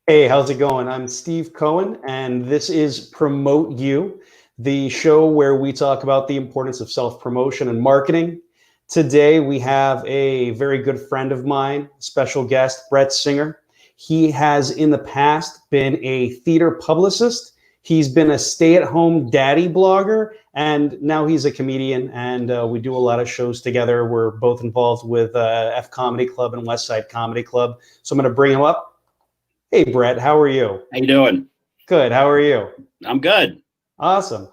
Hey, how's it going? I'm Steve Cohen, and this is Promote You, the show where we talk about the importance of self-promotion and marketing. Today, we have a very good friend of mine, special guest, Brett Singer. He has in the past been a theater publicist. He's been a stay-at-home daddy blogger, and now he's a comedian, and we do a lot of shows together. We're both involved with F Comedy Club and West Side Comedy Club. So I'm going to bring him up. Hey, Brett, how are you? How you doing? Good. How are you? I'm good. Awesome.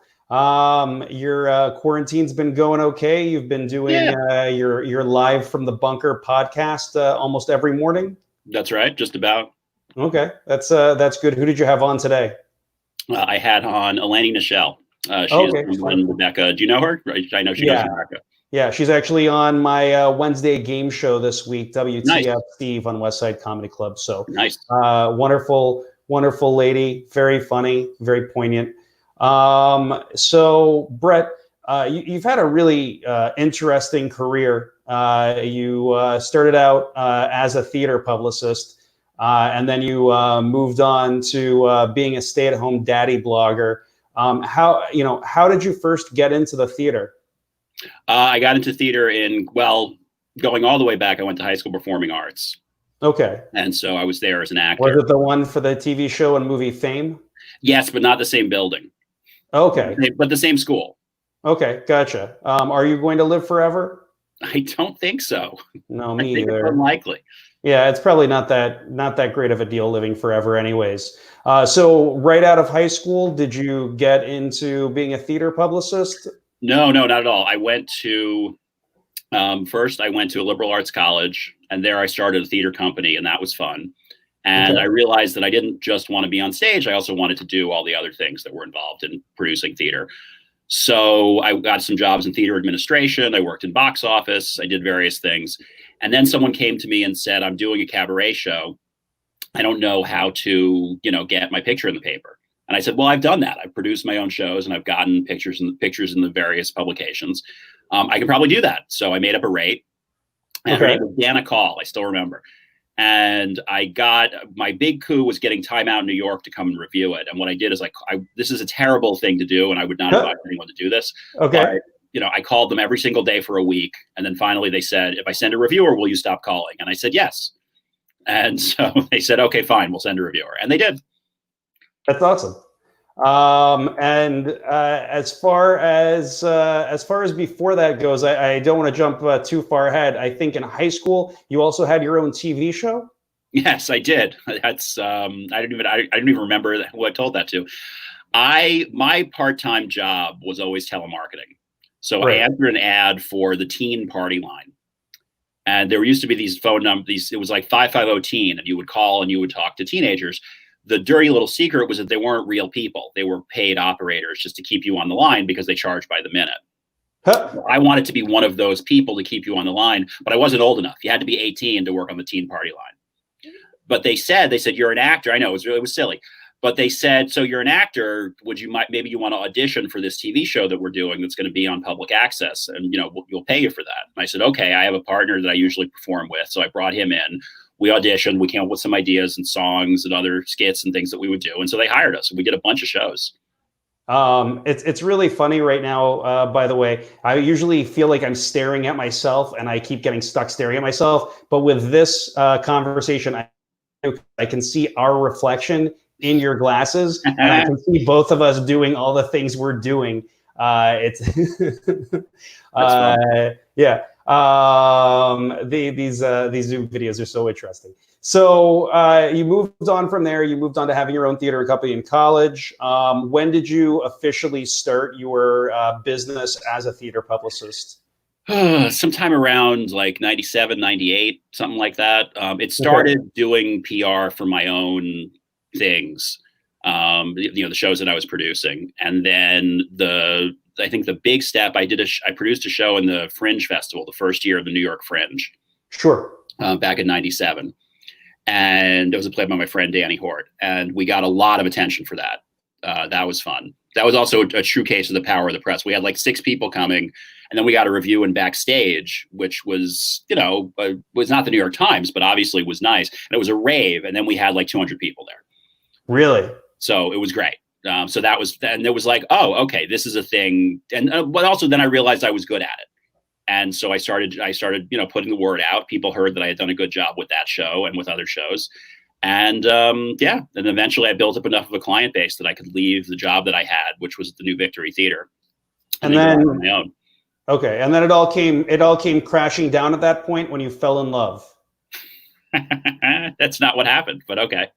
Your quarantine's been going okay. You've been doing your live from the bunker podcast almost every morning. That's right. Just about. Okay, that's good. Who did you have on today? I had on Eleni Nichelle. She's from Rebecca. Do you know her? Right. I know she knows Rebecca. Yeah, she's actually on my Wednesday game show this week, WTF Nice. Steve on West Side Comedy Club. So Nice. Wonderful lady, very funny, very poignant. So Brett, you've had a really interesting career. You started out as a theater publicist, and then you moved on to being a stay-at-home daddy blogger. How did you first get into the theater? I got into theater going all the way back. I went to high school performing arts. Okay. And so I was there as an actor. Was it the one for the TV show and movie Fame? Yes, but not the same building. Okay. But the same school. Okay, gotcha. Are you going to live forever? I don't think so. No, me I think either. It's unlikely. Yeah, it's probably not that great of a deal living forever anyways. So right out of high school, did you get into being a theater publicist? No, not at all. I went to first I went to a liberal arts college, and there I started a theater company, and that was fun. And Okay. I realized that I didn't just want to be on stage. I also wanted to do all the other things that were involved in producing theater. So I got some jobs in theater administration. I worked in box office. I did various things. And then someone came to me and said, I'm doing a cabaret show. I don't know how to, get my picture in the paper. And I said, well, I've done that. I've produced my own shows and I've gotten pictures in the various publications. I can probably do that. So I made up a rate. And her name was Dana Call. I still remember. And my big coup was getting Time Out in New York to come and review it. And what I did is this is a terrible thing to do, and I would not advise anyone to do this. Okay. But, I called them every single day for a week. And then finally they said, if I send a reviewer, will you stop calling? And I said, yes. And so they said, okay, fine, we'll send a reviewer. And they did. That's awesome. As far as before that goes, I don't want to jump too far ahead. I think in high school you also had your own TV show. Yes, I did. That's I didn't even remember who I told that to. My part-time job was always telemarketing. So I answered an ad for the teen party line. And there used to be these phone numbers. It was like 550 teen, and you would call and you would talk to teenagers. The dirty little secret was that they weren't real people. They were paid operators just to keep you on the line because they charge by the minute. I wanted to be one of those people to keep you on the line, but I wasn't old enough. You had to be 18 to work on the teen party line. But they said, you're an actor. I know it was silly, but they said, so you're an actor. Maybe you want to audition for this TV show that we're doing that's going to be on public access, and we'll pay you for that. And I said, okay. I have a partner that I usually perform with, so I brought him in. We auditioned, we came up with some ideas and songs and other skits and things that we would do. And so they hired us and we did a bunch of shows. It's really funny right now, by the way. I usually feel like I'm staring at myself and I keep getting stuck staring at myself. But with this conversation, I can see our reflection in your glasses. And I can see both of us doing all the things we're doing. These Zoom videos are so interesting. So you moved on from there. You moved on to having your own theater company in college. When did you officially start your business as a theater publicist? Sometime around like 97, 98, something like that. It started doing PR for my own things, the shows that I was producing. And then I think the big step I produced a show in the Fringe Festival, the first year of the New York Fringe. Sure. Back in 97. And it was a play by my friend Danny Hort. And we got a lot of attention for that. That was fun. That was also a true case of the power of the press. We had like 6 people coming, and then we got a review in backstage, which was, was not the New York Times, but obviously was nice. And it was a rave. And then we had like 200 people there. Really? So it was great. So that was, and it was like, oh, okay, this is a thing. And but also then I realized I was good at it. And so I started, putting the word out. People heard that I had done a good job with that show and with other shows. And yeah, and eventually I built up enough of a client base that I could leave the job that I had, which was at the New Victory Theater. And then on my own. Okay, and then it all came crashing down at that point when you fell in love. That's not what happened, but okay.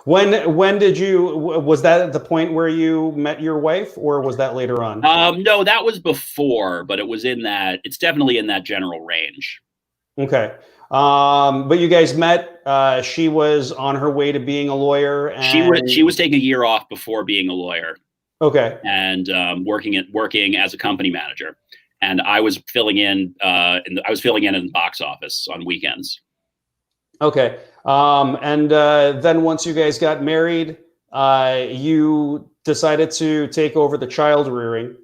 When did you, was that at the point where you met your wife, or was that later on? No, that was before, but it's definitely in that general range. Okay. But you guys met, she was on her way to being a lawyer, and she was taking a year off before being a lawyer. Okay. And working as a company manager. And I was filling in in the box office on weekends. Okay. And then once you guys got married, you decided to take over the child rearing.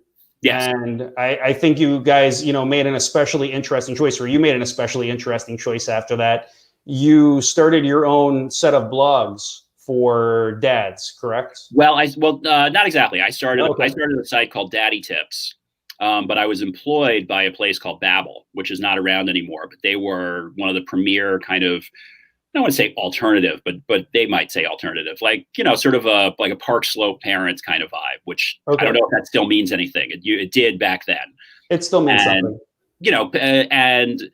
Yes. And I think you guys, made an especially interesting choice, or you made an especially interesting choice after that. You started your own set of blogs for dads, correct? Well, not exactly. I started a site called Daddy Tips. But I was employed by a place called Babbel, which is not around anymore. But they were one of the premier kind of, I don't want to say alternative, but they might say alternative, like, sort of like a Park Slope Parents kind of vibe, which I don't know if that still means anything. It did back then. It still means something. And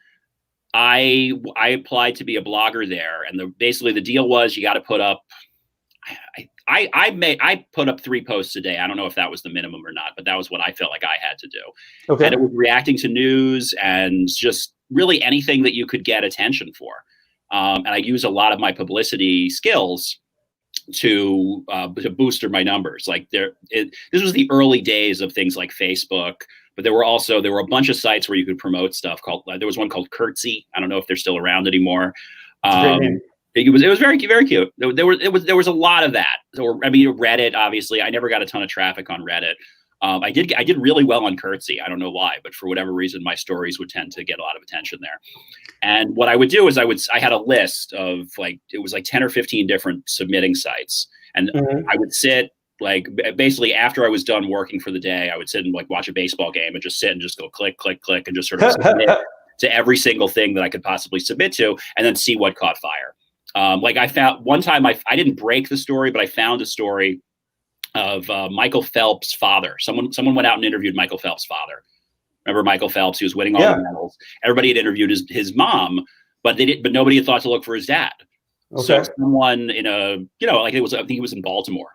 I applied to be a blogger there. And basically the deal was you got to put up, I put up 3 posts a day. I don't know if that was the minimum or not, but that was what I felt like I had to do. Okay. And it was reacting to news and just really anything that you could get attention for. And I use a lot of my publicity skills to boost my numbers. Like this was the early days of things like Facebook, but there were a bunch of sites where you could promote stuff there was one called Curtsy. I don't know if they're still around anymore. It was very, very cute. There was a lot of that. Reddit, obviously, I never got a ton of traffic on Reddit. I did really well on Curtsy. I don't know why, but for whatever reason, my stories would tend to get a lot of attention there. And what I would do is I had a list of it was 10 or 15 different submitting sites. And I would sit basically after I was done working for the day, I would sit and watch a baseball game and just sit and just go click, click, click, and just sort of submit to every single thing that I could possibly submit to, and then see what caught fire. I found one time I didn't break the story, but I found a story of Michael Phelps' father. Someone went out and interviewed Michael Phelps' father. Remember Michael Phelps? He was winning all the medals. Everybody had interviewed his mom, but nobody had thought to look for his dad. Okay. So someone in I think he was in Baltimore,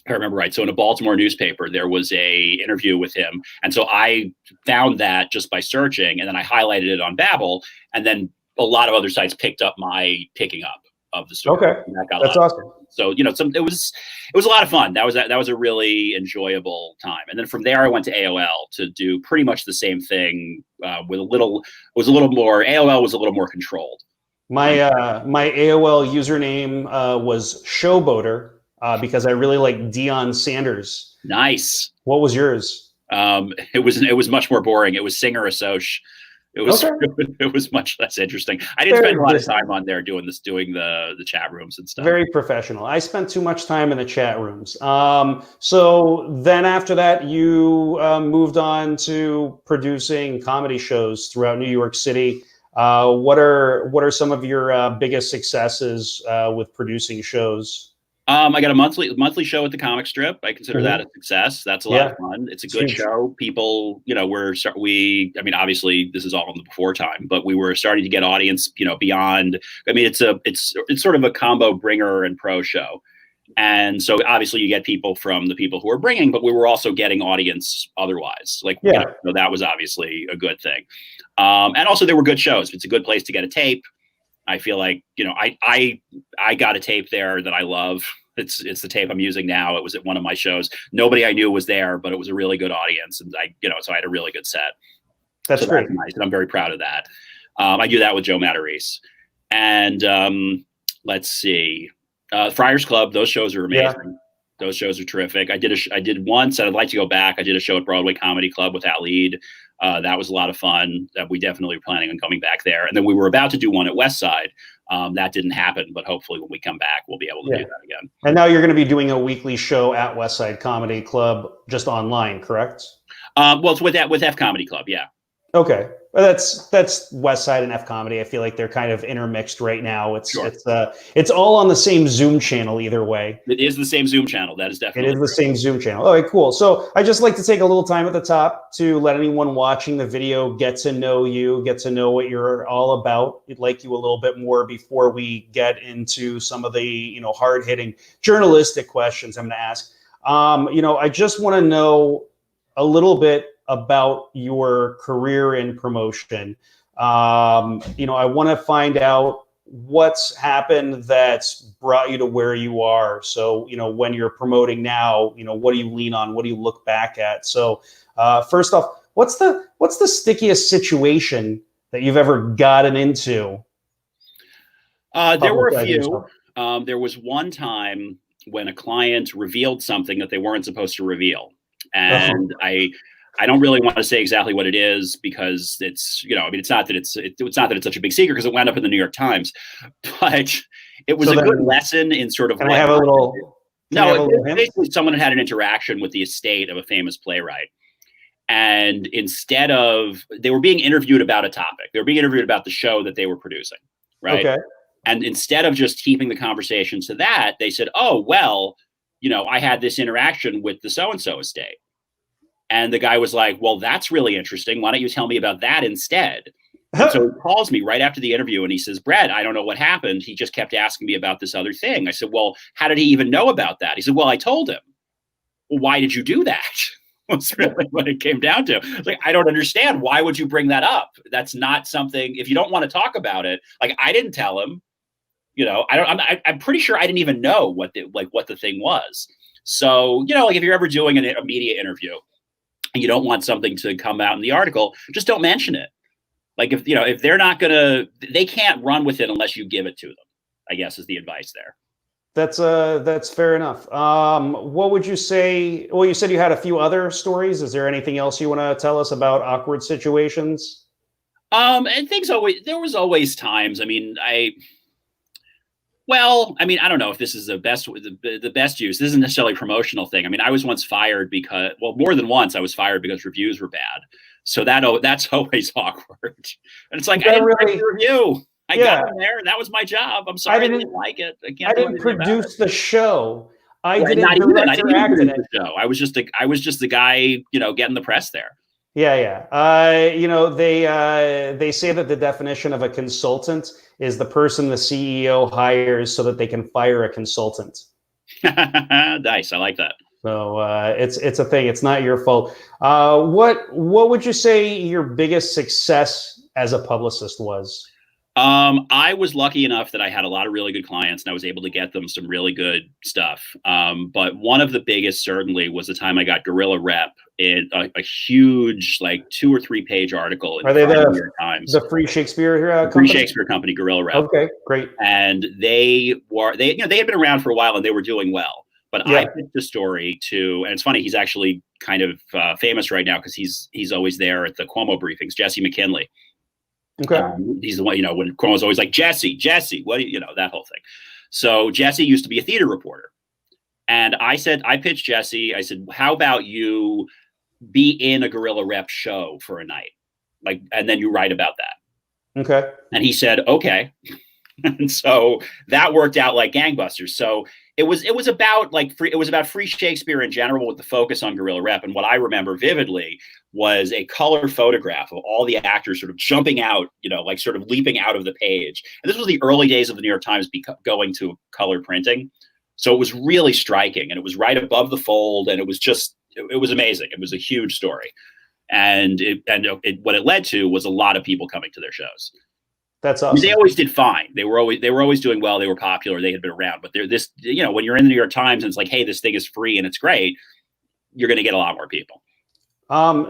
if I remember right. So in a Baltimore newspaper, there was a interview with him. And so I found that just by searching, and then I highlighted it on Babbel, and then a lot of other sites picked up my picking up of the story. Okay, that's awesome. So it was a lot of fun. That was a really enjoyable time. And then from there, I went to AOL to do pretty much the same thing with AOL was a little more controlled. My AOL username was Showboater because I really like Deion Sanders. Nice. What was yours? It was much more boring. It was Singer Assoc. It was much less interesting. I didn't spend a lot of time on there doing the chat rooms and stuff. Very professional. I spent too much time in the chat rooms. So then after that, you moved on to producing comedy shows throughout New York City. What are some of your biggest successes with producing shows? I got a monthly show at the Comic Strip. I consider that a success. That's a lot of fun. It's a good show. People, obviously this is all in the before time, but we were starting to get audience, beyond. It's sort of a combo bringer and pro show. And so obviously you get people from the people who are bringing, but we were also getting audience otherwise. So that was obviously a good thing. And also there were good shows. It's a good place to get a tape. I feel like, I got a tape there that I love. It's the tape I'm using now. It was at one of my shows. Nobody I knew was there, but it was a really good audience. And so I had a really good set. That's great. That's nice. And I'm very proud of that. I do that with Joe Matarese. And let's see, Friars Club. Those shows are amazing. Yeah. Those shows are terrific. I did once, and I'd like to go back. I did a show at Broadway Comedy Club with Al Eid. That was a lot of fun. We definitely were planning on coming back there. And then we were about to do one at West Side. That didn't happen, but hopefully when we come back, we'll be able to do that again. And now you're going to be doing a weekly show at West Side Comedy Club, just online, correct? Well, it's with F Comedy Club, yeah. Okay, well, that's West Side and F Comedy. I feel like they're kind of intermixed right now. It's all on the same Zoom channel either way. It is the same Zoom channel. That is definitely. It is the same Zoom channel. All right, cool. So I just like to take a little time at the top to let anyone watching the video get to know you, get to know what you're all about. We'd like you a little bit more before we get into some of the hard hitting journalistic questions I'm going to ask. I just want to know a little bit about your career in promotion. I want to find out what's happened that's brought you to where you are. So, when you're promoting now, what do you lean on? What do you look back at? So, first off, what's the stickiest situation that you've ever gotten into? There were a few. There was one time when a client revealed something that they weren't supposed to reveal. And I don't really want to say exactly what it is because it's, it's not that it's such a big secret because it wound up in the New York Times, but it was a good lesson in sort of. Can I have a little? Basically someone had an interaction with the estate of a famous playwright. And instead of, they were being interviewed about a topic, they were being interviewed about the show that they were producing. Right. Okay. And instead of just keeping the conversation to that, they said, oh, well, I had this interaction with the so-and-so estate. And the guy was like, well, that's really interesting. Why don't you tell me about that instead? And so he calls me right after the interview and he says, Brett, I don't know what happened. He just kept asking me about this other thing. I said, well, how did he even know about that? He said, well, I told him. Well, why did you do that? Was really what it came down to. Like, I don't understand. Why would you bring that up? That's not something, if you don't want to talk about it, like I didn't tell him, I'm pretty sure I didn't even know what the thing was. So, if you're ever doing a media interview, and you don't want something to come out in the article, just don't mention it. Like if they're not they can't run with it unless you give it to them, I guess is the advice there. That's fair enough. What would you say? Well, you said you had a few other stories. Is there anything else you want to tell us about awkward situations? And there was always times. I don't know if this is the best use. This isn't necessarily a promotional thing. I was once fired more than once I was fired because reviews were bad. So that's always awkward. And it's like, I didn't write the review. I got in there and that was my job. I'm sorry I didn't like it. I didn't produce the show. I didn't direct the show. I was just the guy, getting the press there. Yeah. They say that the definition of a consultant is the person the CEO hires so that they can fire a consultant. Nice. I like that. So it's a thing. It's not your fault. What would you say your biggest success as a publicist was? I was lucky enough that I had a lot of really good clients and I was able to get them some really good stuff. But one of the biggest certainly was the time I got Guerrilla Rep in a huge, 2 or 3 page article. Are they the New York Times? The Free Shakespeare company? Free Shakespeare company, Guerrilla Rep. Okay, great. And they had been around for a while and they were doing well. But I pitched the story to, and it's funny, he's actually kind of famous right now because he's always there at the Cuomo briefings, Jesse McKinley. Okay. He's the one, when Cuomo's always like, Jesse, what do you that whole thing. So Jesse used to be a theater reporter. And I pitched Jesse, I said, how about you be in a Guerrilla Rep show for a night? And then you write about that. Okay. And he said, okay. And so that worked out like gangbusters. So it was about free Shakespeare in general with the focus on Guerrilla Rep. And what I remember vividly was a color photograph of all the actors sort of jumping out, sort of leaping out of the page. And this was the early days of the New York Times going to color printing. So it was really striking and it was right above the fold. And it was amazing. It was a huge story. And what it led to was a lot of people coming to their shows. That's awesome. They always did fine. They were always doing well. They were popular. They had been around. But when you're in the New York Times and it's like, hey, this thing is free and it's great, you're going to get a lot more people.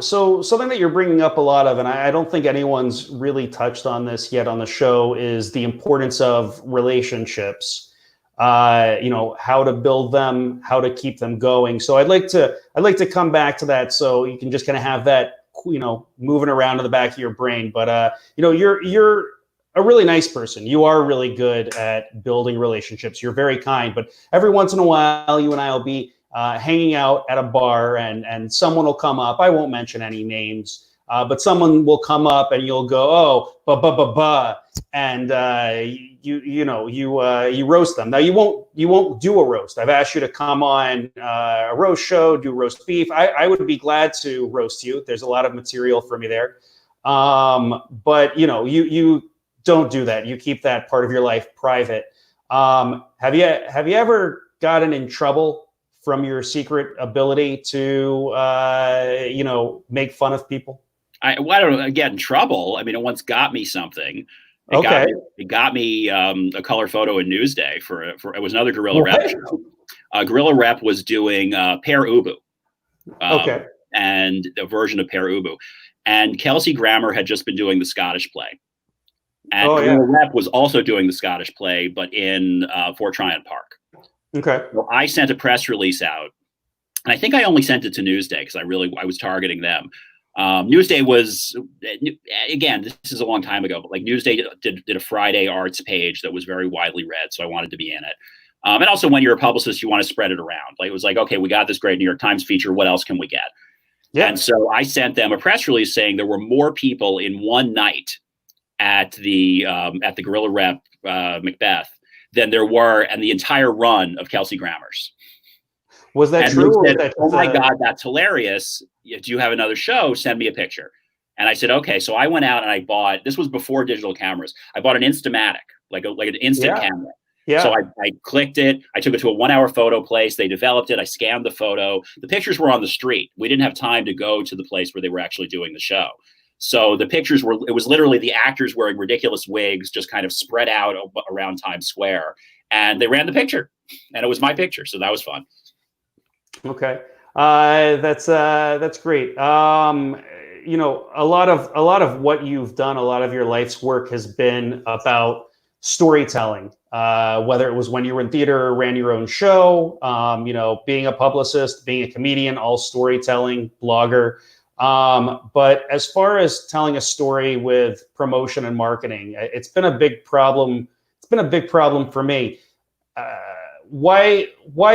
So something that you're bringing up a lot of, and I don't think anyone's really touched on this yet on the show, is the importance of relationships. How to build them, how to keep them going. So I'd like to come back to that, so you can just kind of have that moving around in the back of your brain. But you're a really nice person. You are really good at building relationships. You're very kind. But every once in a while, you and I will be hanging out at a bar, and someone will come up. I won't mention any names. But someone will come up and you'll go, oh, and you roast them. Now you won't do a roast. I've asked you to come on a roast show, do roast beef. I would be glad to roast you. There's a lot of material for me there. But you don't do that. You keep that part of your life private. Have you ever gotten in trouble from your secret ability to make fun of people? I don't get in trouble. I mean, it once got me something. It got me a color photo in Newsday for it was another Gorilla Rep show. Gorilla Rep was doing Père Ubu, and a version of Père Ubu, and Kelsey Grammer had just been doing the Scottish play, and Gorilla Rep was also doing the Scottish play, but in Fort Tryon Park. Okay. So I sent a press release out, and I think I only sent it to Newsday because I was targeting them. Newsday was, again, this is a long time ago, but like Newsday did a Friday arts page that was very widely read, so I wanted to be in it. And also, when you're a publicist, you want to spread it around. Like, it was like, okay, we got this great New York Times feature. What else can we get? Yeah. And so I sent them a press release saying there were more people in one night at the Gorilla Rep Macbeth than there were in the entire run of Kelsey Grammer's. Was that true? Said, oh my God, that's hilarious. Do you have another show? Send me a picture. And I said, okay. So I went out and I bought, this was before digital cameras. I bought an Instamatic, like an instant camera. Yeah. So I clicked it. I took it to a 1 hour photo place. They developed it. I scanned the photo. The pictures were on the street. We didn't have time to go to the place where they were actually doing the show. So the pictures it was literally the actors wearing ridiculous wigs, just kind of spread out around Times Square. And they ran the picture. And it was my picture. So that was fun. Okay. That's great. A lot of what you've done, a lot of your life's work has been about storytelling, whether it was when you were in theater or ran your own show, being a publicist, being a comedian, all storytelling, blogger. But as far as telling a story with promotion and marketing, it's been a big problem. It's been a big problem for me. Why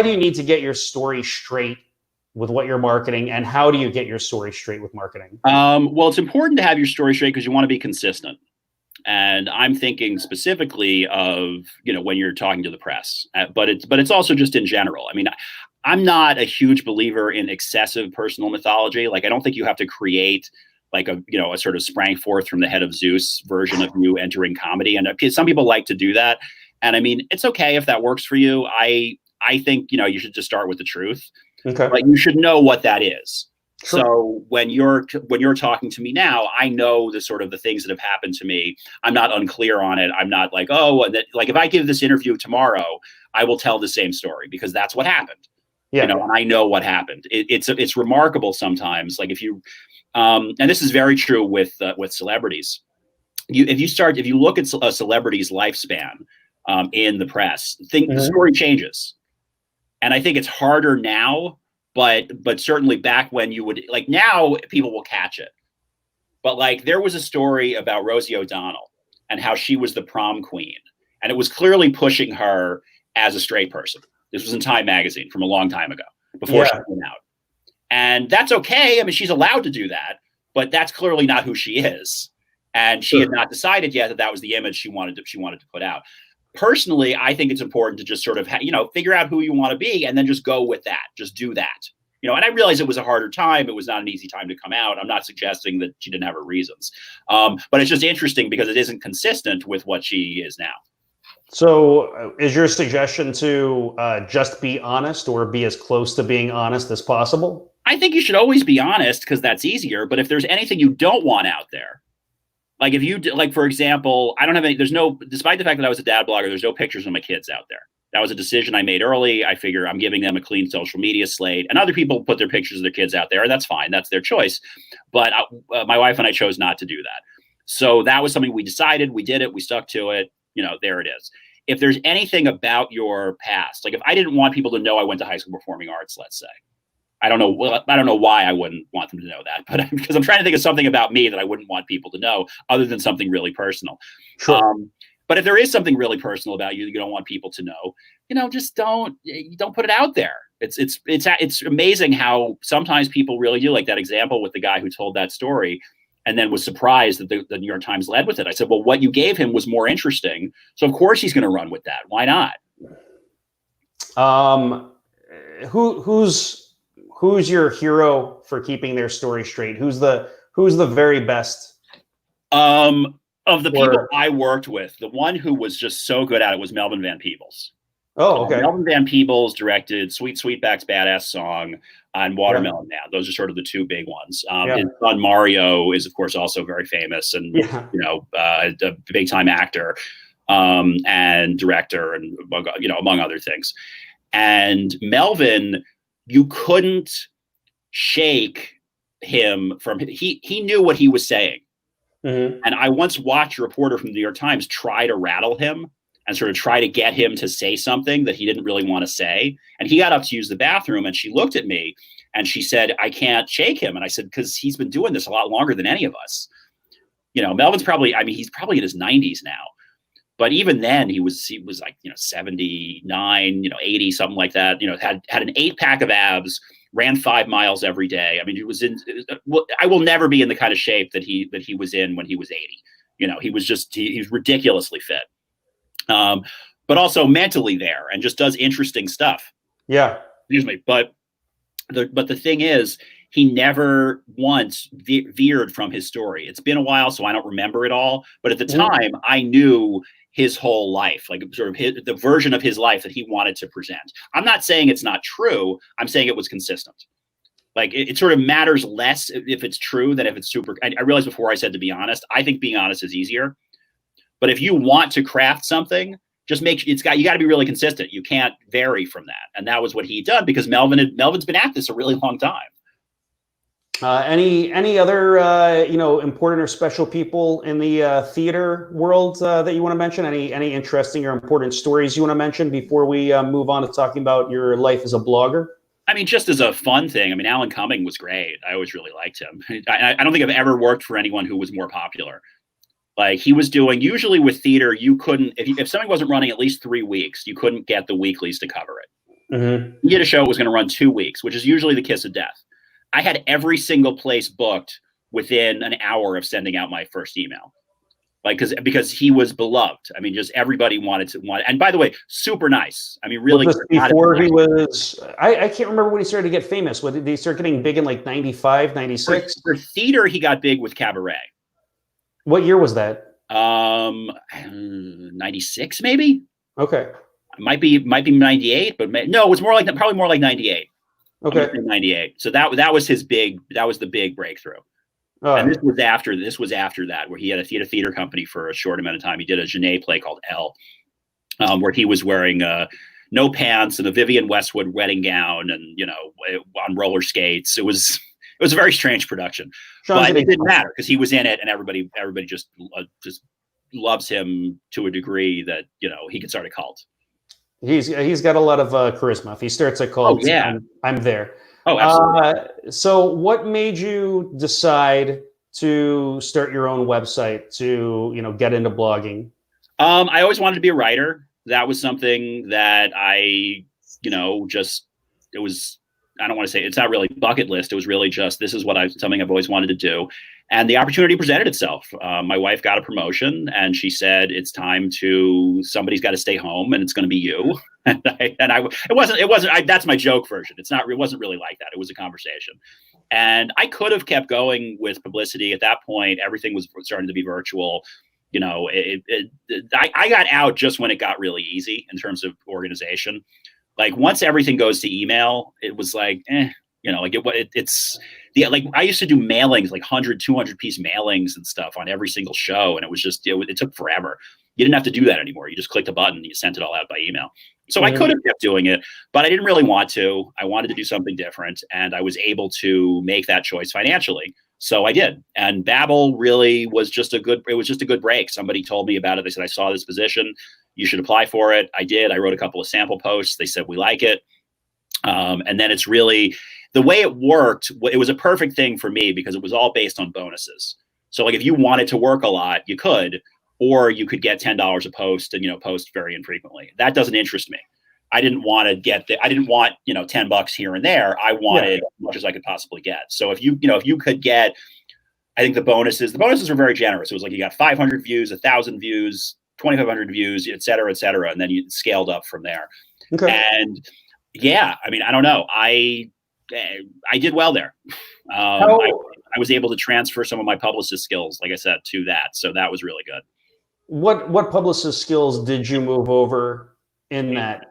do you need to get your story straight with what you're marketing, and how do you get your story straight with marketing? Well, it's important to have your story straight because you want to be consistent. And I'm thinking specifically of, when you're talking to the press, but it's also just in general. I mean, I'm not a huge believer in excessive personal mythology. Like, I don't think you have to create like a sort of sprang forth from the head of Zeus version of you entering comedy. And some people like to do that. And I mean, it's okay if that works for you. I think, you should just start with the truth. Okay. But you should know what that is. Sure. So when you're talking to me now, I know the sort of the things that have happened to me. I'm not unclear on it. I'm not like, like if I give this interview tomorrow, I will tell the same story because that's what happened. Yeah. And I know what happened. It's remarkable sometimes. Like if you, and this is very true with celebrities. If you look at a celebrity's lifespan in the press, the story changes. And I think it's harder now, but certainly back when you would, like, now people will catch it. But like there was a story about Rosie O'Donnell and how she was the prom queen. And it was clearly pushing her as a straight person. This was in Time magazine from a long time ago, before she came out. And that's okay. I mean, she's allowed to do that, but that's clearly not who she is. And she had not decided yet that was the image she wanted to put out. Personally, I think it's important to just sort of, figure out who you want to be and then just go with that. Just do that. And I realize it was a harder time. It was not an easy time to come out. I'm not suggesting that she didn't have her reasons. But it's just interesting because it isn't consistent with what she is now. So is your suggestion to just be honest or be as close to being honest as possible? I think you should always be honest because that's easier. But if there's anything you don't want out there, like if you, like, for example, I don't have any, despite the fact that I was a dad blogger, there's no pictures of my kids out there. That was a decision I made early. I figure I'm giving them a clean social media slate, and other people put their pictures of their kids out there. That's fine. That's their choice. But my wife and I chose not to do that. So that was something we decided. We did it. We stuck to it. There it is. If there's anything about your past, like if I didn't want people to know I went to high school performing arts, let's say, I don't know. Well, I don't know why I wouldn't want them to know that, but because I'm trying to think of something about me that I wouldn't want people to know, other than something really personal. Sure. But if there is something really personal about you that you don't want people to know, just don't put it out there. It's amazing how sometimes people really do, like that example with the guy who told that story and then was surprised that the New York Times led with it. I said, well, what you gave him was more interesting, so of course he's going to run with that. Why not? Who's your hero for keeping their story straight? Who's the very best? Of the people I worked with, the one who was just so good at it was Melvin Van Peebles. Oh, okay. Melvin Van Peebles directed Sweet Sweetback's Badass Song and Watermelon Man. Those are sort of the two big ones. His son Mario is, of course, also very famous and a big time actor and director, and among other things. And Melvin, you couldn't shake him from he knew what he was saying. Mm-hmm. And I once watched a reporter from the New York Times try to rattle him and sort of try to get him to say something that he didn't really want to say. And he got up to use the bathroom, and she looked at me and she said, I can't shake him. And I said, because he's been doing this a lot longer than any of us. Melvin's probably, he's probably in his 90s now. But even then he was like, 79, 80, something like that, had an 8-pack of abs, ran 5 miles every day. I mean, he was I will never be in the kind of shape that he was in when he was 80. He was ridiculously fit. But also mentally there, and just does interesting stuff. Yeah. Excuse me. But the thing is, he never once veered from his story. It's been a while, so I don't remember it all. But at the time, I knew his whole life, like sort of the version of his life that he wanted to present. I'm not saying it's not true. I'm saying it was consistent. Like it sort of matters less if it's true than if it's super. I realized before I said to be honest. I think being honest is easier. But if you want to craft something, just you got to be really consistent. You can't vary from that. And that was what he'd done, because Melvin's been at this a really long time. Any other important or special people in the theater world that you want to mention? Any interesting or important stories you want to mention before we move on to talking about your life as a blogger? I mean, just as a fun thing, Alan Cumming was great. I always really liked him. I don't think I've ever worked for anyone who was more popular. Like he was doing, usually with theater, you couldn't, if something wasn't running at least 3 weeks, you couldn't get the weeklies to cover it. Mm-hmm. You get a show that was going to run 2 weeks, which is usually the kiss of death. I had every single place booked within an hour of sending out my first email. Like, because he was beloved. Just everybody wanted. And by the way, super nice. Really. Was this before he was, I can't remember when he started to get famous. Did he start getting big in like 95, 96? For theater, he got big with Cabaret. What year was that? 96 maybe. Okay. Might be 98, but no, it was probably more like 98. Okay. 98. So that was the big breakthrough. And this was after that, where he had a theater company for a short amount of time. He did a Genet play called Elle, where he was wearing no pants and a Vivienne Westwood wedding gown, and on roller skates. It was a very strange production, but it didn't matter because he was in it, and everybody just loves him to a degree that he could start a cult. He's got a lot of charisma. If he starts a cult, I'm there. Oh, absolutely. So what made you decide to start your own website, to get into blogging? I always wanted to be a writer. That was something that I don't want to say, it's not really bucket list. It was really just, this is something I've always wanted to do. And the opportunity presented itself. My wife got a promotion, and she said, it's time somebody's got to stay home, and it's going to be you. That's my joke version. It wasn't really like that. It was a conversation. And I could have kept going with publicity. At that point, everything was starting to be virtual. I got out just when it got really easy in terms of organization. Like once everything goes to email, it was like, I used to do mailings, like 100, 200 piece mailings and stuff on every single show. And it was just, it took forever. You didn't have to do that anymore. You just clicked a button and you sent it all out by email. So I could have kept doing it, but I didn't really want to. I wanted to do something different, and I was able to make that choice financially. So I did. And Babbel really was just a good break. Somebody told me about it. They said, I saw this position. You should apply for it. I did. I wrote a couple of sample posts. They said, we like it. And then it's really, the way it worked, it was a perfect thing for me because it was all based on bonuses. So like if you wanted to work a lot, you could, or you could get $10 a post and, post very infrequently. That doesn't interest me. I didn't want to I didn't want, $10 here and there. I wanted as much as I could possibly get. So if you could get, I think the bonuses were very generous. It was like you got 500 views, 1,000 views, 2,500 views, et cetera, et cetera. And then you scaled up from there. Okay. And yeah, I mean, I don't know. I did well there. I was able to transfer some of my publicist skills, like I said, to that. So that was really good. What publicist skills did you move over in that?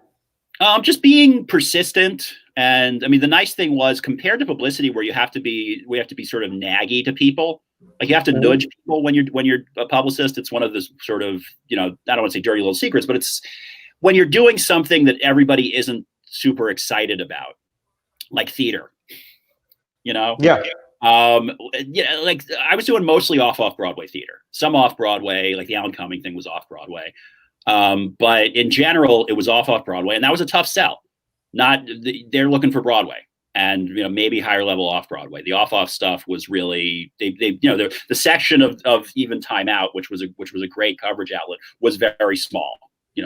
Just being persistent. And I mean, the nice thing was compared to publicity where we have to be sort of naggy to people. Like you have to nudge people when you're a publicist. It's one of the sort of, I don't want to say dirty little secrets, but it's when you're doing something that everybody isn't super excited about, like theater, Yeah. Like I was doing mostly off Broadway theater, some off Broadway, like the Alan Cumming thing was off Broadway. But in general, it was off Broadway, and that was a tough sell. They're looking for Broadway and, maybe higher level off Broadway. The off stuff was really, the section of even Time Out, which was a great coverage outlet, was very small,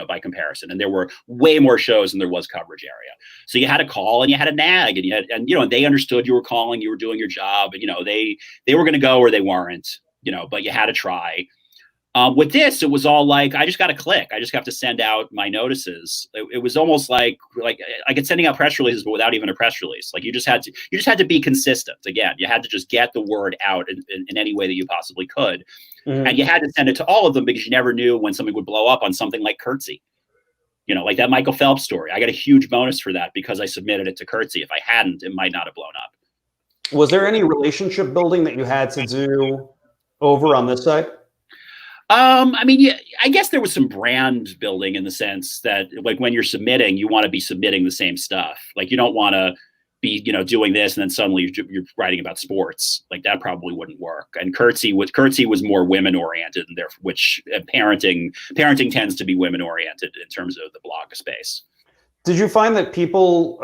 by comparison. And there were way more shows than there was coverage area. So you had to call and you had to nag and they understood you were calling, you were doing your job, and, they were going to go or they weren't, but you had to try. With this, it was all like, I just got to click. I just have to send out my notices. It was almost like sending out press releases, but without even a press release. Like you just had to be consistent. Again, you had to just get the word out in any way that you possibly could. Mm-hmm. And you had to send it to all of them because you never knew when something would blow up on something like Curtsy. Like that Michael Phelps story. I got a huge bonus for that because I submitted it to Curtsy. If I hadn't, it might not have blown up. Was there any relationship building that you had to do over on this side? I mean, yeah, I guess there was some brand building in the sense that like when you're submitting, you want to be submitting the same stuff. Like you don't want to be, doing this and then suddenly you're writing about sports. Like that probably wouldn't work. And Curtsy was more women oriented, and therefore, which parenting tends to be women oriented in terms of the blog space. Did you find that people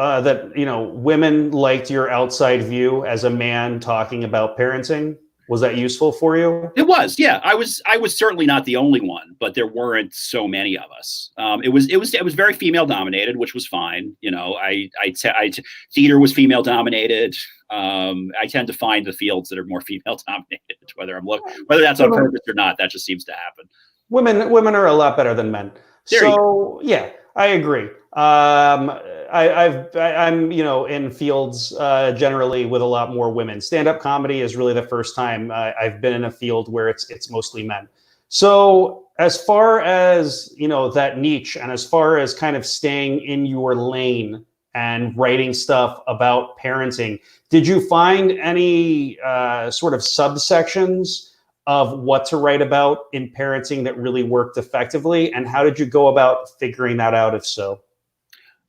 women liked your outside view as a man talking about parenting? Was that useful for you? It was, yeah. I was certainly not the only one, but there weren't so many of us. It was very female dominated, which was fine. Theater was female dominated. I tend to find the fields that are more female dominated, whether that's on purpose or not. That just seems to happen. Women are a lot better than men. Yeah, I agree. I'm in fields generally with a lot more women. Stand-up comedy is really the first time I've been in a field where it's mostly men. So as far as that niche, and as far as kind of staying in your lane and writing stuff about parenting, did you find any sort of subsections of what to write about in parenting that really worked effectively? And how did you go about figuring that out, if so?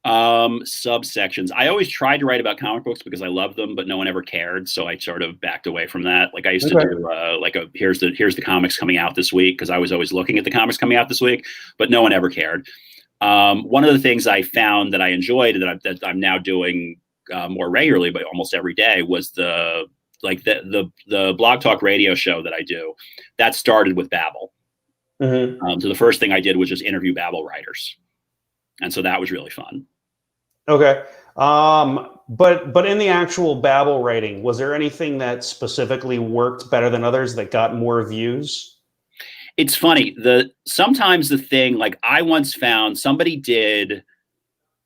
Subsections. I always tried to write about comic books because I loved them, but no one ever cared. So I sort of backed away from that. Like I used to do here's the comics coming out this week, because I was always looking at the comics coming out this week, but no one ever cared. One of the things I found that I enjoyed that I'm now doing more regularly, but almost every day, was the blog talk radio show that I do. That started with Babbel. Mm-hmm. So the first thing I did was just interview Babbel writers. And so that was really fun. Okay. But in the actual Babbel writing, was there anything that specifically worked better than others that got more views? It's funny. Sometimes the thing, like I once found somebody did,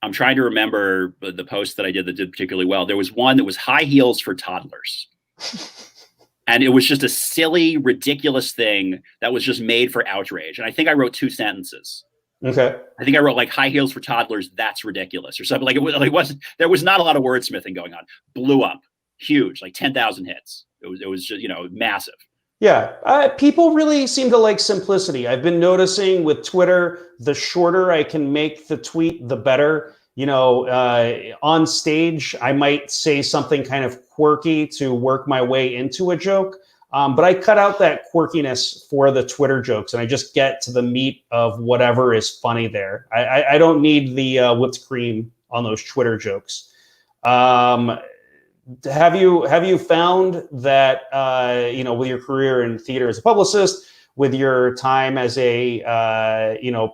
I'm trying to remember the post that I did that did particularly well. There was one that was high heels for toddlers. And it was just a silly, ridiculous thing that was just made for outrage. And I think I wrote 2 sentences. Okay. I think I wrote like high heels for toddlers, that's ridiculous, or something. Like there was not a lot of wordsmithing going on. Blew up, huge, like 10,000 hits. It was just, massive. Yeah, people really seem to like simplicity. I've been noticing with Twitter, the shorter I can make the tweet, the better. On stage, I might say something kind of quirky to work my way into a joke. But I cut out that quirkiness for the Twitter jokes, and I just get to the meat of whatever is funny there. I don't need the whipped cream on those Twitter jokes. have you found that with your career in theater as a publicist, with your time as a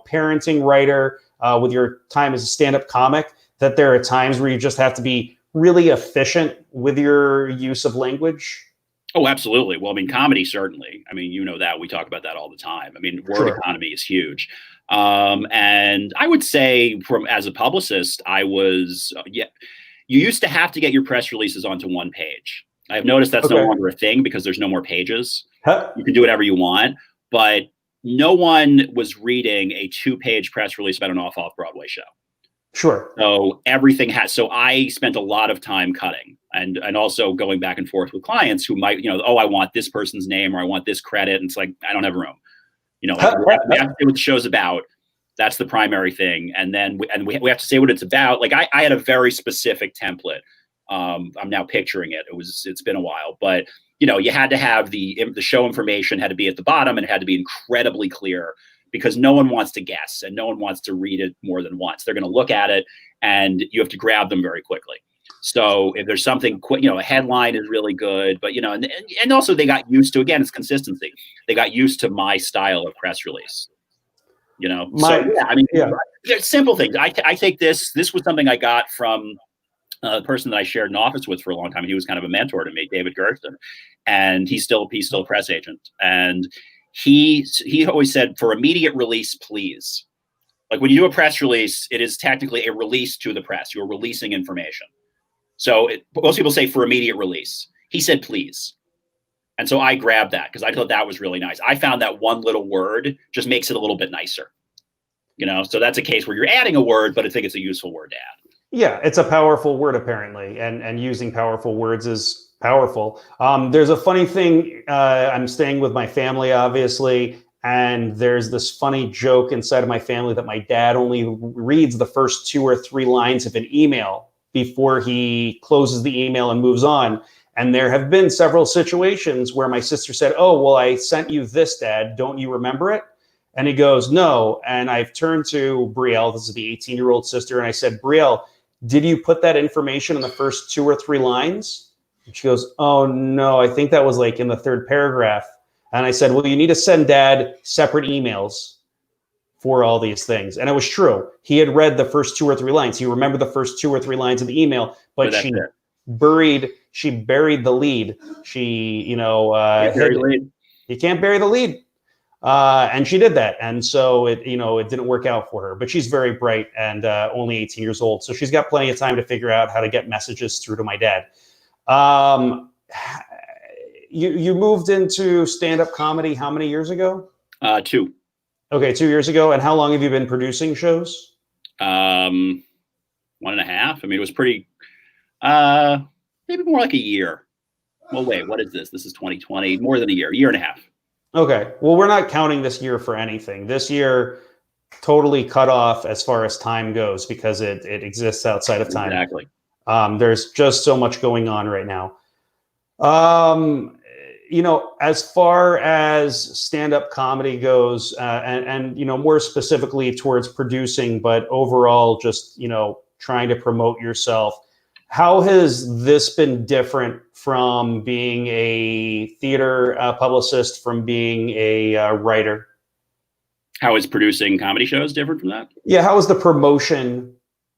parenting writer, with your time as a stand-up comic, that there are times where you just have to be really efficient with your use of language? Oh, absolutely. Well, I mean, comedy, certainly. I mean, that we talk about that all the time. I mean, word economy is huge. And I would say as a publicist, you used to have to get your press releases onto one page. I've noticed that's no longer a thing because there's no more pages. You can do whatever you want, but no one was reading a 2-page press release about an off-Broadway show. Sure. So I spent a lot of time cutting and also going back and forth with clients who might, I want this person's name or I want this credit. And it's like, I don't have room. We have to say what the show's about. That's the primary thing. And then we have to say what it's about. Like I had a very specific template. I'm now picturing it. It's been a while, but you had to have the show information had to be at the bottom and it had to be incredibly clear, because no one wants to guess and no one wants to read it more than once. They're going to look at it and you have to grab them very quickly. So if there's something quick, a headline is really good, but and also they got used to, again, it's consistency. They got used to my style of press release. Simple things. I take this was something I got from a person that I shared an office with for a long time. He was kind of a mentor to me, David Gersten, and he's still a press agent. And he always said, for immediate release, please. Like when you do a press release, it is technically a release to the press. You're releasing information. So most people say for immediate release. He said, please. And so I grabbed that because I thought that was really nice. I found that one little word just makes it a little bit nicer. So that's a case where you're adding a word, but I think it's a useful word to add. Yeah, it's a powerful word apparently, and using powerful words is powerful. There's a funny thing. I'm staying with my family, obviously, and there's this funny joke inside of my family that my dad only reads the first 2 or 3 lines of an email before he closes the email and moves on. And there have been several situations where my sister said, "Oh, well, I sent you this, Dad. Don't you remember it?" And he goes, "No." And I've turned to Brielle, this is the 18-year-old sister, and I said, "Brielle, did you put that information in the first 2 or 3 lines?" And she goes, "Oh, no, I think that was like in the 3rd paragraph." And I said, "Well, you need to send Dad separate emails for all these things." And it was true. He had read the first 2 or 3 lines. He remembered the first 2 or 3 lines of the email, but she buried the lead. She, you can't bury the lead. And she did that. And so it didn't work out for her, but she's very bright and only 18 years old. So she's got plenty of time to figure out how to get messages through to my dad. You moved into stand-up comedy how many years ago? 2. Okay, 2 years ago. And how long have you been producing shows? 1.5. I mean, it was pretty, maybe more like a year. Well, wait, what is this? This is 2020, more than a year and a half. Okay. Well, we're not counting this year for anything. This year totally cut off as far as time goes because it exists outside of time. Exactly. There's just so much going on right now. As far as stand-up comedy goes, and more specifically towards producing, but overall just, trying to promote yourself, how has this been different from being a theater publicist, from being a writer? How is producing comedy shows different from that? Yeah, how is the promotion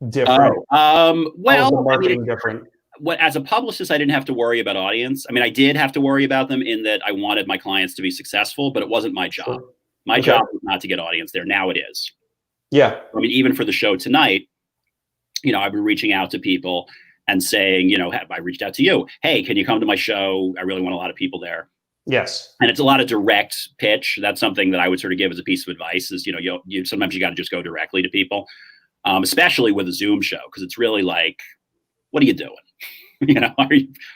different? How is the marketing different? As a publicist, I didn't have to worry about audience. I mean, I did have to worry about them in that I wanted my clients to be successful, but it wasn't my job. Sure. My job was not to get audience there. Now it is. Yeah. I mean, even for the show tonight, I've been reaching out to people and saying, I reached out to you. Hey, can you come to my show? I really want a lot of people there. Yes. And it's a lot of direct pitch. That's something that I would sort of give as a piece of advice is, sometimes you got to just go directly to people, especially with a Zoom show, because it's really like, what are you doing?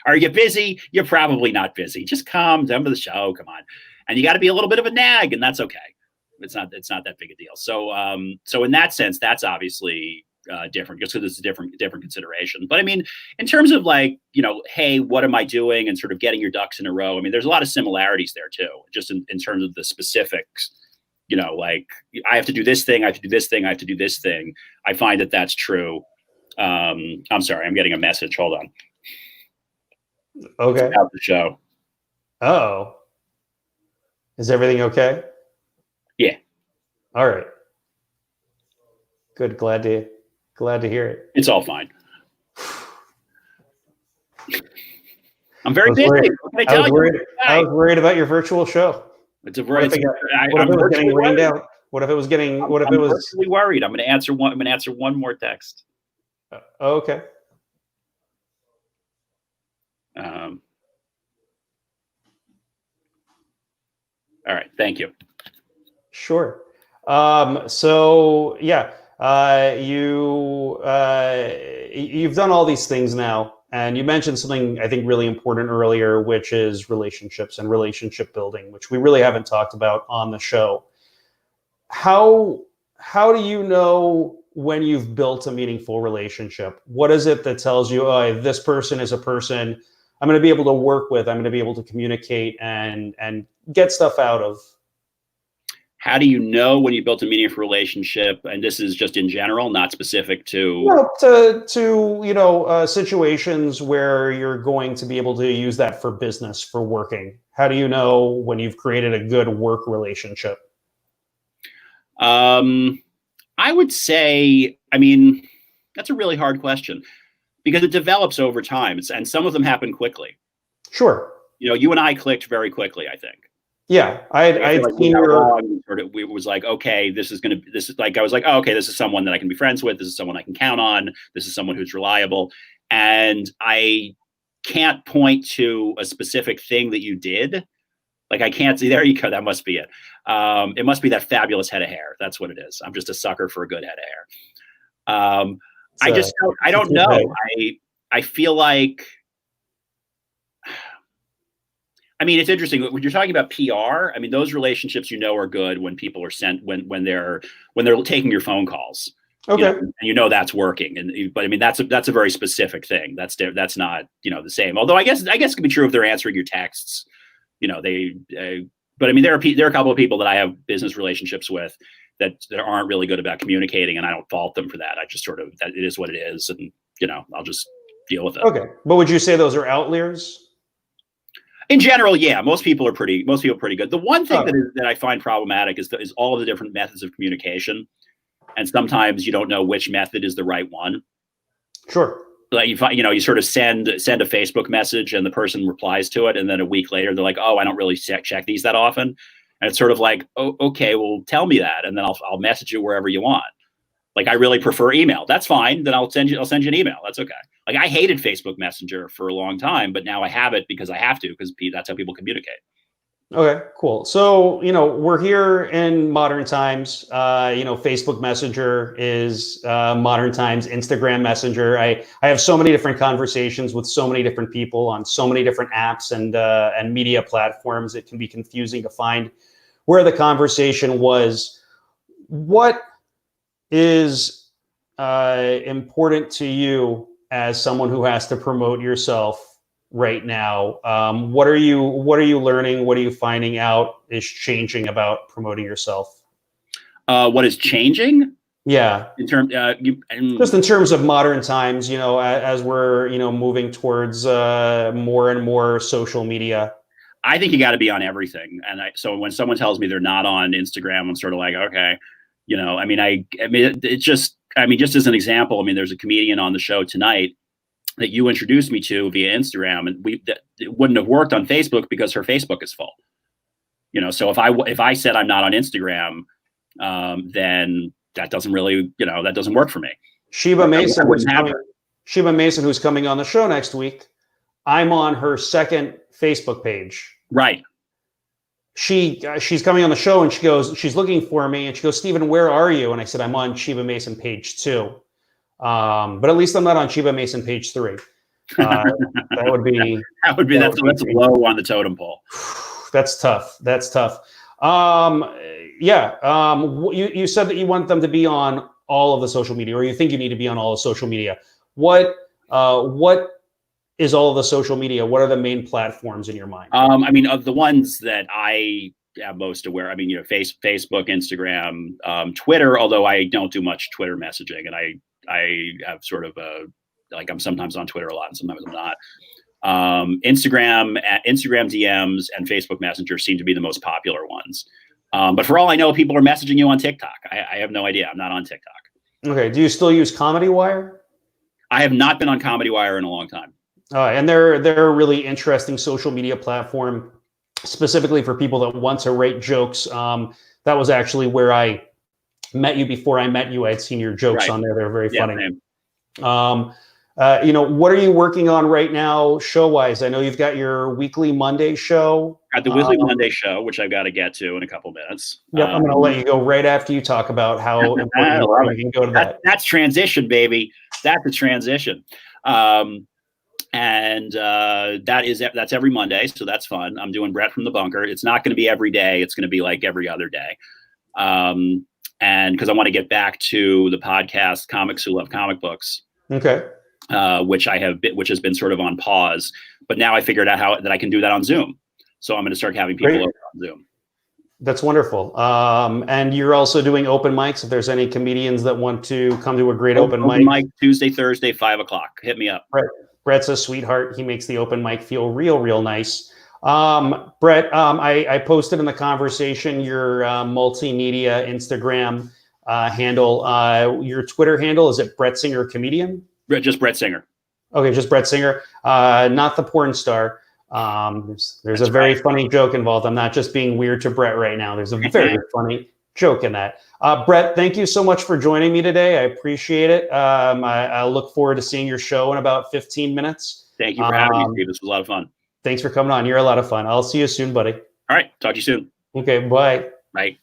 Are you busy? You're probably not busy. Just come to the show. Come on. And you got to be a little bit of a nag, and that's okay. It's not that big a deal. So in that sense, that's obviously different, just because it's a different consideration. But I mean, in terms of like, hey, what am I doing, and sort of getting your ducks in a row. I mean, there's a lot of similarities there too, just in terms of the specifics. Like I have to do this thing, I have to do this thing, I have to do this thing. I find that that's true. I'm sorry, I'm getting a message. Hold on. Okay. It's about the show. Oh. Is everything okay? Yeah. All right. Good. Glad to hear it. It's all fine. I'm very busy. What can I tell you? I was worried about your virtual show. It's a very. I'm virtually rained out. What if it was getting? What if it was? I'm virtually worried. I'm going to answer one. I'm going to answer one more text. Okay. All right. Thank you. Sure. So yeah, you've done all these things now, and you mentioned something I think really important earlier, which is relationships and relationship building, which we really haven't talked about on the show. How do you know when you've built a meaningful relationship? What is it that tells you, oh, this person is a person I'm going to be able to work with, I'm going to be able to communicate and get stuff out of? How do you know when you built a meaningful relationship? And this is just in general, not specific to... No, to situations where you're going to be able to use that for business, for working. How do you know when you've created a good work relationship? I would say, I mean, that's a really hard question because it develops over time, and some of them happen quickly. Sure. You know, you and I clicked very quickly, I think. Yeah, I'd seen your... We was like, okay, this is like, I was like, oh, okay, this is someone that I can be friends with. This is someone I can count on. This is someone who's reliable. And I can't point to a specific thing that you did. Like, I can't see, there you go. That must be it. It must be that fabulous head of hair. That's what it is. I'm just a sucker for a good head of hair. I don't know. I feel like, I mean, it's interesting when you're talking about PR. I mean, those relationships, are good when people are sent, when they're taking your phone calls. Okay. And that's working. But I mean, that's a very specific thing. That's not, the same. Although I guess it can be true if they're answering your texts. But I mean, there are a couple of people that I have business relationships with that aren't really good about communicating, and I don't fault them for that. I just that it is what it is, and I'll just deal with it. Okay, but would you say those are outliers? In general, yeah, most people are pretty good. The one thing that I find problematic is all of the different methods of communication, and sometimes you don't know which method is the right one. Sure. Like you sort of send a Facebook message and the person replies to it, and then a week later they're like, "Oh, I don't really check these that often," and it's sort of like, "Oh, okay, well, tell me that, and then I'll message you wherever you want." Like, I really prefer email. That's fine. Then I'll send you an email. That's okay. Like, I hated Facebook Messenger for a long time, but now I have it because I have to, because that's how people communicate. Okay, cool. So, we're here in modern times. Facebook Messenger is modern times. Instagram Messenger. I have so many different conversations with so many different people on so many different apps and media platforms. It can be confusing to find where the conversation was. What is important to you as someone who has to promote yourself right now? What are you learning? What are you finding out is changing about promoting yourself? What is changing? Yeah. Just in terms of modern times, as we're, moving towards more and more social media. I think you got to be on everything. And so when someone tells me they're not on Instagram, I'm sort of like, okay, just as an example, I mean, there's a comedian on the show tonight that you introduced me to via Instagram, and it wouldn't have worked on Facebook because her Facebook is full. So if I said I'm not on Instagram, then that doesn't really, that doesn't work for me. Sheba Mason, who's coming on the show next week, I'm on her second Facebook page. Right. She's coming on the show, and she's looking for me, and she goes, "Stephen, where are you?" And I said, "I'm on Sheba Mason page 2. But at least I'm not on Sheba Mason page 3. That's low on the totem pole. That's tough. You said that you want them to be on all of the social media, or you think you need to be on all the social media. What is all of the social media? What are the main platforms in your mind? I mean, of the ones that I am most aware, I mean, Facebook, Instagram, Twitter, although I don't do much Twitter messaging, and I have sort of I'm sometimes on Twitter a lot and sometimes I'm Instagram DMs and Facebook Messenger seem to be the most popular ones. But for all I know, people are messaging you on TikTok. I have no idea. I'm not on TikTok. Okay. Do you still use Comedy Wire? I have not been on Comedy Wire in a long time. And they're a really interesting social media platform, specifically for people that want to write jokes. That was actually where I met you. Before I met you, I had seen your jokes on there. They're very funny. What are you working on right now, show-wise? I know you've got your weekly Monday show. At the weekly Monday show, which I've got to get to in a couple minutes. Yep, I'm going to let you go right after you talk about how important you can go to that. That's transition, baby. That's a transition. That's every Monday, so that's fun. I'm doing Brett from the Bunker. It's not going to be every day. It's going to be like every other day. And because I want to get back to the podcast, Comics Who Love Comic Books. Okay. Which has been sort of on pause, but now I figured out that I can do that on Zoom. So I'm going to start having people over on Zoom. That's wonderful. And you're also doing open mics. If there's any comedians that want to come to a great open mic, Tuesday, Thursday, 5:00. Hit me up. Brett's a sweetheart. He makes the open mic feel real nice. Brett, I posted in the conversation your multimedia Instagram handle. Your Twitter handle, is it Brett Singer Comedian? Just Brett Singer. Okay, just Brett Singer, not the porn star. There's a very funny joke involved. I'm not just being weird to Brett right now. There's a very funny joke in that. Brett, thank you so much for joining me today. I appreciate it. I look forward to seeing your show in about 15 minutes. Thank you for having me, Steve. This was a lot of fun. Thanks for coming on. You're a lot of fun. I'll see you soon, buddy. All right. Talk to you soon. Okay, bye. Bye.